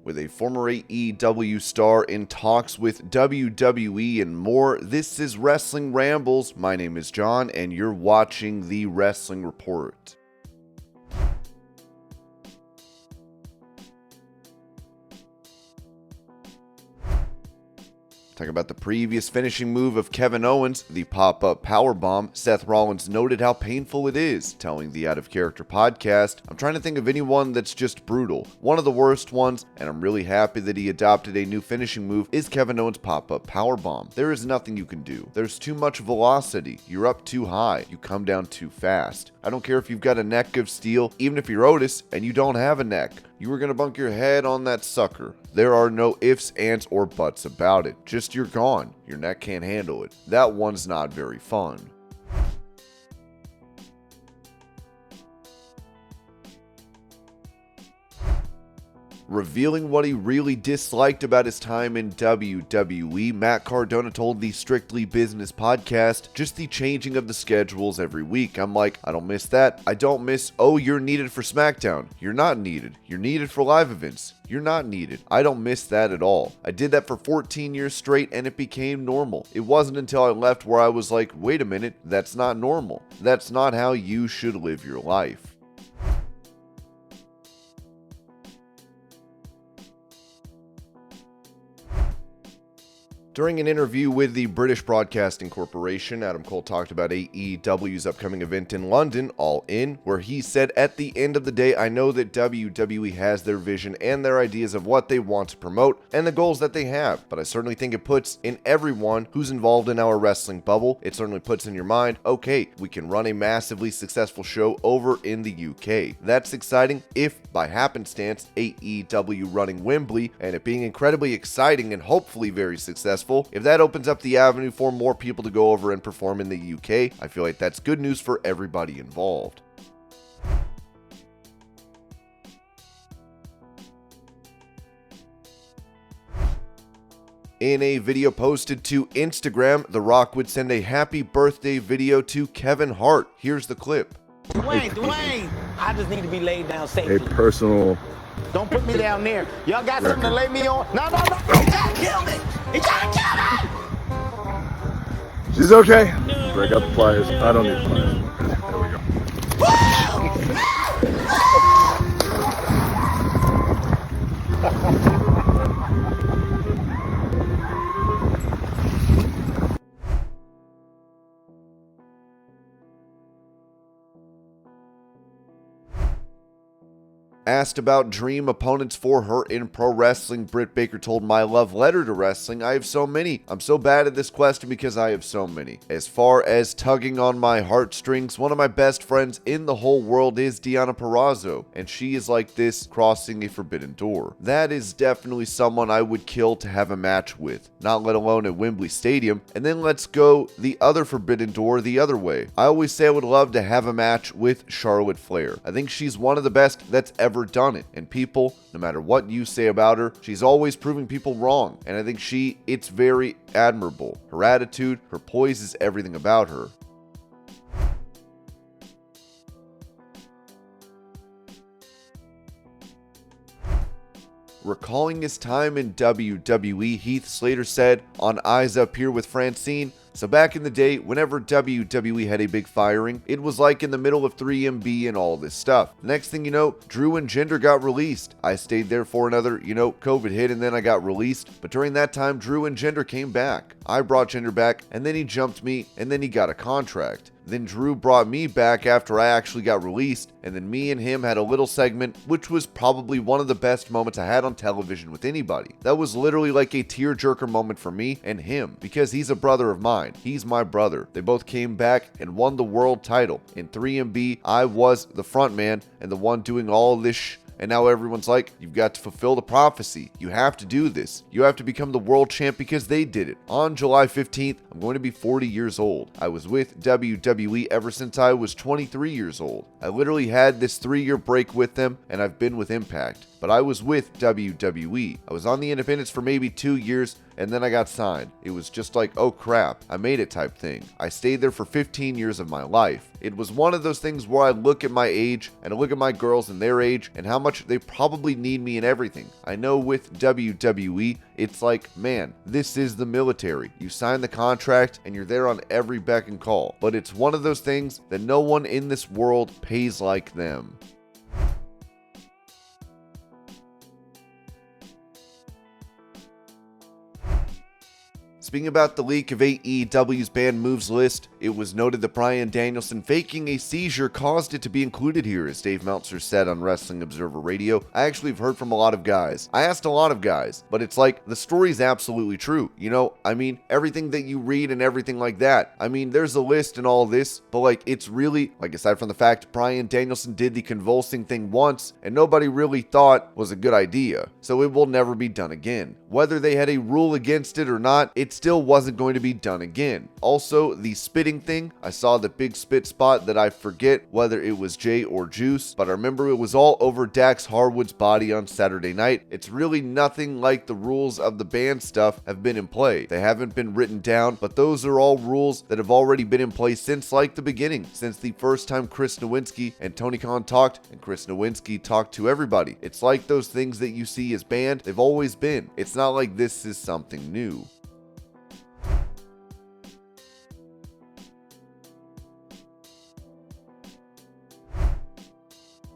with a former AEW star in talks with WWE and more. This is Wrestling Rambles. My name is John, and you're watching the Wrestling Report. Talking about the previous finishing move of Kevin Owens, the pop-up powerbomb, Seth Rollins noted how painful it is, telling the Out of Character podcast, "I'm trying to think of anyone that's just brutal. One of the worst ones, and I'm really happy that he adopted a new finishing move, is Kevin Owens' pop-up powerbomb. There is nothing you can do. There's too much velocity. You're up too high. You come down too fast. I don't care if you've got a neck of steel, even if you're Otis and you don't have a neck. You were going to bunk your head on that sucker. There are no ifs, ands, or buts about it. Just you're gone. Your neck can't handle it. That one's not very fun." Revealing what he really disliked about his time in WWE, Matt Cardona told the Strictly Business podcast, "Just the changing of the schedules every week. I'm like, I don't miss that. I don't miss, oh, you're needed for SmackDown. You're not needed. You're needed for live events. You're not needed. I don't miss that at all. I did that for 14 years straight and it became normal. It wasn't until I left where I was like, wait a minute, that's not normal. That's not how you should live your life." During an interview with the British Broadcasting Corporation, Adam Cole talked about AEW's upcoming event in London, All In, where he said, "At the end of the day, I know that WWE has their vision and their ideas of what they want to promote and the goals that they have, but I certainly think it puts in everyone who's involved in our wrestling bubble, it certainly puts in your mind, okay, we can run a massively successful show over in the UK. That's exciting if, by happenstance, AEW running Wembley and it being incredibly exciting and hopefully very successful. If that opens up the avenue for more people to go over and perform in the UK, I feel like that's good news for everybody involved." In a video posted to Instagram, The Rock would send a happy birthday video to Kevin Hart. Here's the clip. Dwayne, I just need to be laid down safely. A personal. Don't put me down there. Y'all got something to lay me on? No. He trying to kill me. He trying to kill me. She's okay. Break out the pliers. I don't need pliers. There we go. Asked about dream opponents for her in pro wrestling, Britt Baker told My Love Letter to Wrestling, "I have so many. I'm so bad at this question because I have so many. As far as tugging on my heartstrings, one of my best friends in the whole world is Deonna Purrazzo, and she is like this, crossing a forbidden door. That is definitely someone I would kill to have a match with, not let alone at Wembley Stadium. And then let's go the other forbidden door the other way. I always say I would love to have a match with Charlotte Flair. I think she's one of the best that's ever done it, and people, no matter what you say about her, she's always proving people wrong, and I think it's very admirable. Her attitude, her poise is everything about her." Recalling his time in WWE, Heath Slater said on Eyes Up Here with Francine, "So back in the day, whenever WWE had a big firing, it was like in the middle of 3MB and all this stuff. The next thing you know, Drew and Jinder got released. I stayed there for another, COVID hit and then I got released. But during that time, Drew and Jinder came back. I brought Jinder back and then he jumped me and then he got a contract. Then Drew brought me back after I actually got released, and then me and him had a little segment, which was probably one of the best moments I had on television with anybody. That was literally like a tearjerker moment for me and him, because he's a brother of mine. He's my brother. They both came back and won the world title. In 3MB, I was the front man and the one doing all this and now everyone's like, you've got to fulfill the prophecy. You have to do this. You have to become the world champ because they did it. On July 15th, I'm going to be 40 years old. I was with WWE ever since I was 23 years old. I literally had this 3-year break with them, and I've been with Impact. but I was with WWE. I was on the independents for maybe 2 years, and then I got signed. It was just like, oh crap, I made it type thing. I stayed there for 15 years of my life. It was one of those things where I look at my age, and I look at my girls and their age, and how much they probably need me in everything. I know with WWE, it's like, man, this is the military. You sign the contract, and you're there on every beck and call. But it's one of those things that no one in this world pays like them. Speaking about the leak of AEW's banned moves list, it was noted that Bryan Danielson faking a seizure caused it to be included here, as Dave Meltzer said on Wrestling Observer Radio. I actually have heard from a lot of guys. I asked a lot of guys, but it's like, the story's absolutely true. You know, I mean, everything that you read and everything like that. I mean, there's a list and all this, but like, it's really, like, aside from the fact Bryan Danielson did the convulsing thing once, and nobody really thought was a good idea. So it will never be done again. Whether they had a rule against it or not, it still wasn't going to be done again. Also, the spitting thing, I saw the big spit spot that I forget whether it was Jay or Juice, but I remember it was all over Dax Harwood's body on Saturday night. It's really nothing like the rules of the band stuff have been in play. They haven't been written down, but those are all rules that have already been in place since like the beginning, since the first time Chris Nowinski and Tony Khan talked, and Chris Nowinski talked to everybody. It's like those things that you see as banned, they've always been. It's not like this is something new.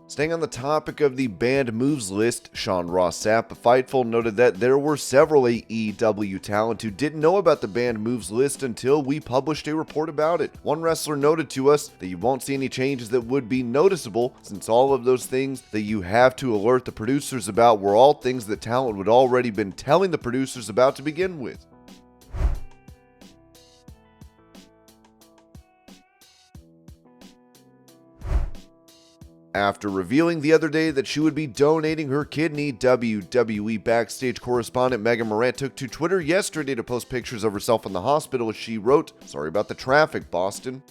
Staying on the topic of the banned moves list, Sean Ross Sapp of Fightful noted that there were several AEW talent who didn't know about the banned moves list until we published a report about it. One wrestler noted to us that you won't see any changes that would be noticeable, since all of those things that you have to alert the producers about were all things that talent would already been telling the producers about to begin with. After revealing the other day that she would be donating her kidney, WWE backstage correspondent Megan Morant took to Twitter yesterday to post pictures of herself in the hospital as she wrote, "Sorry about the traffic, Boston."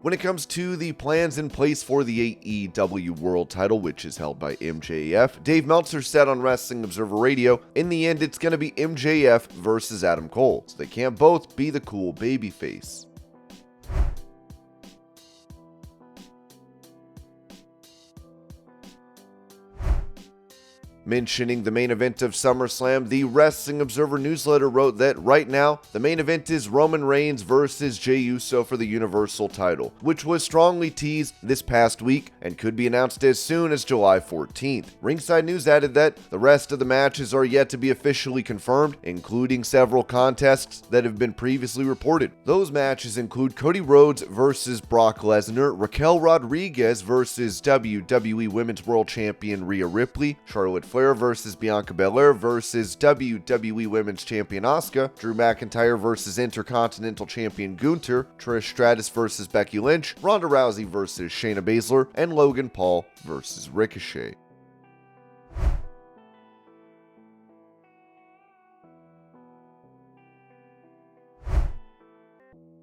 When it comes to the plans in place for the AEW World title, which is held by MJF, Dave Meltzer said on Wrestling Observer Radio, in the end it's going to be MJF versus Adam Cole, so they can't both be the cool babyface. Mentioning the main event of SummerSlam, the Wrestling Observer newsletter wrote that right now, the main event is Roman Reigns versus Jey Uso for the Universal title, which was strongly teased this past week and could be announced as soon as July 14th. Ringside News added that the rest of the matches are yet to be officially confirmed, including several contests that have been previously reported. Those matches include Cody Rhodes versus Brock Lesnar, Raquel Rodriguez versus WWE Women's World Champion Rhea Ripley, Charlotte Flair versus Bianca Belair versus WWE Women's Champion Asuka, Drew McIntyre versus Intercontinental Champion Gunther, Trish Stratus versus Becky Lynch, Ronda Rousey versus Shayna Baszler, and Logan Paul versus Ricochet.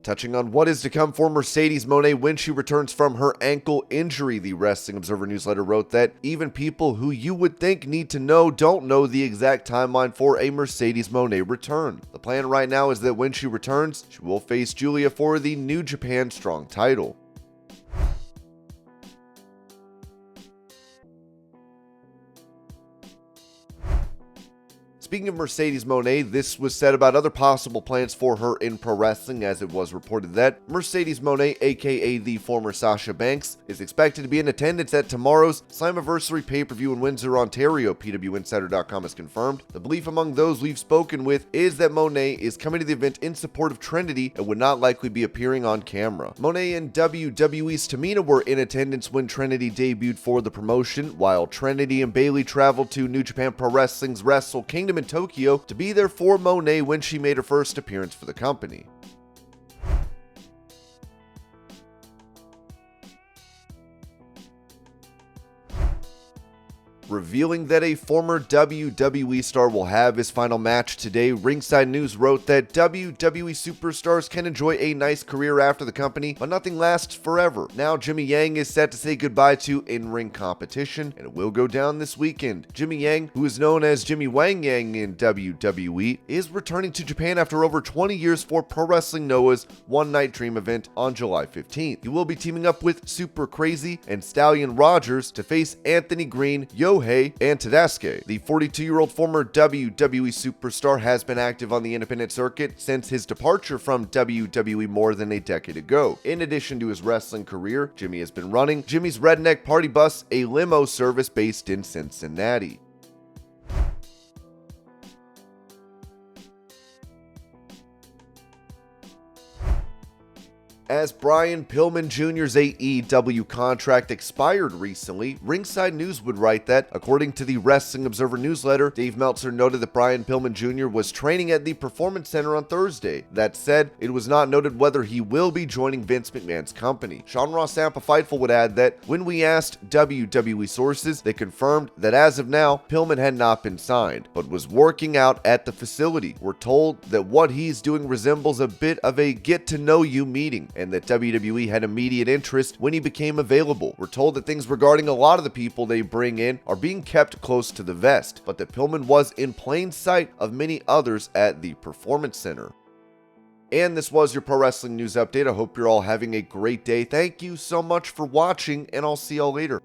Touching on what is to come for Mercedes Mone when she returns from her ankle injury, the Wrestling Observer newsletter wrote that even people who you would think need to know don't know the exact timeline for a Mercedes Mone return. The plan right now is that when she returns, she will face Julia for the New Japan Strong title. Speaking of Mercedes Mone, this was said about other possible plans for her in pro wrestling, as it was reported that Mercedes Mone, aka the former Sasha Banks, is expected to be in attendance at tomorrow's Slammiversary pay-per-view in Windsor, Ontario. PWInsider.com has confirmed. The belief among those we've spoken with is that Mone is coming to the event in support of Trinity and would not likely be appearing on camera. Mone and WWE's Tamina were in attendance when Trinity debuted for the promotion, while Trinity and Bayley traveled to New Japan Pro Wrestling's Wrestle Kingdom in Tokyo to be there for Mone when she made her first appearance for the company. revealing that a former WWE star will have his final match today. Ringside News wrote that WWE superstars can enjoy a nice career after the company, but nothing lasts forever. Now Jimmy Yang is set to say goodbye to in-ring competition, and it will go down this weekend. Jimmy Yang, who is known as Jimmy Wang Yang in WWE, is returning to Japan after over 20 years for Pro Wrestling Noah's One Night Dream event on July 15th. He will be teaming up with Super Crazy and Stallion Rogers to face Anthony Green, Yohei, and Tadasuke. The 42-year-old former WWE superstar has been active on the independent circuit since his departure from WWE more than a decade ago. In addition to his wrestling career, Jimmy has been running Jimmy's Redneck Party Bus, a limo service based in Cincinnati. As Brian Pillman Jr.'s AEW contract expired recently, Ringside News would write that, according to the Wrestling Observer newsletter, Dave Meltzer noted that Brian Pillman Jr. was training at the Performance Center on Thursday. That said, it was not noted whether he will be joining Vince McMahon's company. Sean Ross Sampa Fightful would add that, when we asked WWE sources, they confirmed that as of now, Pillman had not been signed, but was working out at the facility. We're told that what he's doing resembles a bit of a get-to-know-you meeting, and that WWE had immediate interest when he became available. We're told that things regarding a lot of the people they bring in are being kept close to the vest, but that Pillman was in plain sight of many others at the Performance Center. And this was your Pro Wrestling News Update. I hope you're all having a great day. Thank you so much for watching, and I'll see y'all later.